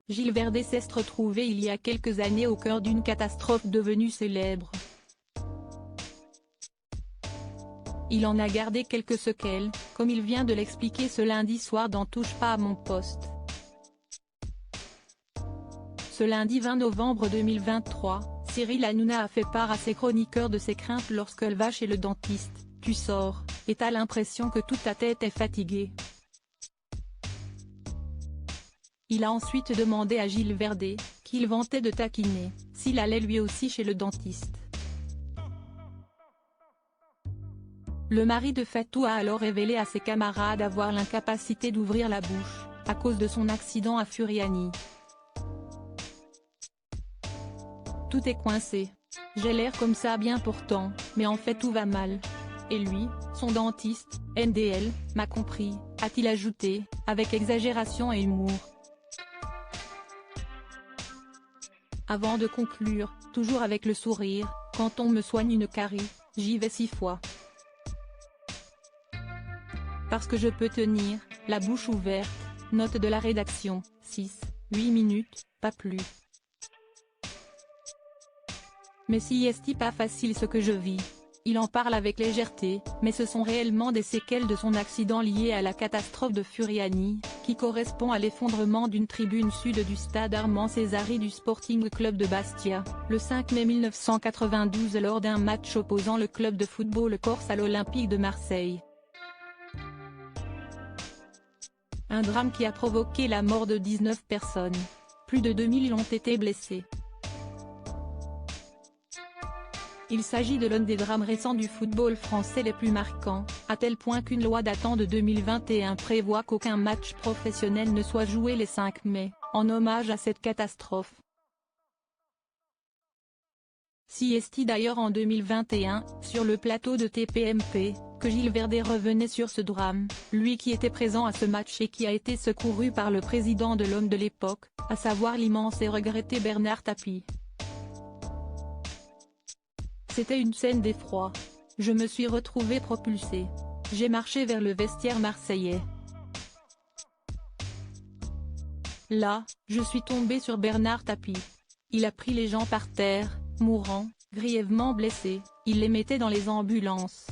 Gilles Verdez s'est retrouvé il y a quelques années au cœur d'une catastrophe devenue célèbre. Il en a gardé quelques séquelles, comme il vient de l'expliquer ce lundi soir dans Touche pas à mon poste. Ce lundi 20 novembre 2023, Cyril Hanouna a fait part à ses chroniqueurs de ses craintes lorsqu'elle va chez le dentiste. « Tu sors, et t'as l'impression que toute ta tête est fatiguée ». Il a ensuite demandé à Gilles Verdez, qu'il vantait de taquiner, s'il allait lui aussi chez le dentiste. Le mari de Fatou a alors révélé à ses camarades avoir l'incapacité d'ouvrir la bouche, à cause de son accident à Furiani. Tout est coincé. J'ai l'air comme ça bien pourtant, mais en fait tout va mal. Et lui, son dentiste, NDL, m'a compris, a-t-il ajouté, avec exagération et humour. Avant de conclure, toujours avec le sourire, quand on me soigne une carie, j'y vais 6 fois. Parce que je peux tenir, la bouche ouverte, note de la rédaction, 6-8 minutes, pas plus. Mais si est-il pas facile ce que je vis? Il en parle avec légèreté, mais ce sont réellement des séquelles de son accident lié à la catastrophe de Furiani, qui correspond à l'effondrement d'une tribune sud du stade Armand Césari du Sporting Club de Bastia, le 5 mai 1992 lors d'un match opposant le club de football corse à l'Olympique de Marseille. Un drame qui a provoqué la mort de 19 personnes. Plus de 2000 ont été blessés. Il s'agit de l'un des drames récents du football français les plus marquants, à tel point qu'une loi datant de 2021 prévoit qu'aucun match professionnel ne soit joué les 5 mai, en hommage à cette catastrophe. Si est d'ailleurs en 2021, sur le plateau de TPMP, que Gilles Verdez revenait sur ce drame, lui qui était présent à ce match et qui a été secouru par le président de l'homme de l'époque, à savoir l'immense et regretté Bernard Tapie. C'était une scène d'effroi. Je me suis retrouvé propulsé. J'ai marché vers le vestiaire marseillais. Là, je suis tombé sur Bernard Tapie. Il a pris les gens par terre, mourants, grièvement blessés, il les mettait dans les ambulances.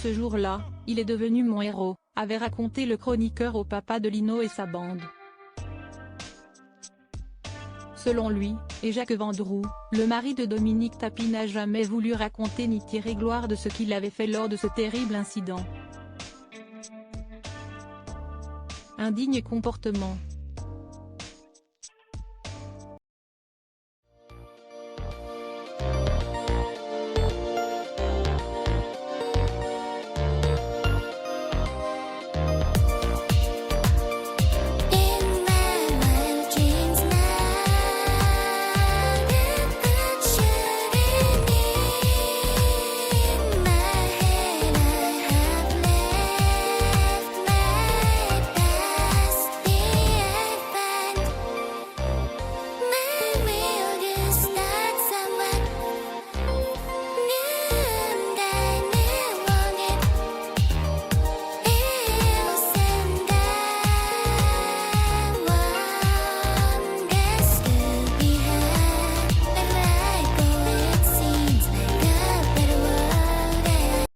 Ce jour-là, il est devenu mon héros, avait raconté le chroniqueur au papa de Lino et sa bande. Selon lui, et Jacques Vendroux, le mari de Dominique Tapie n'a jamais voulu raconter ni tirer gloire de ce qu'il avait fait lors de ce terrible incident. Indigne comportement.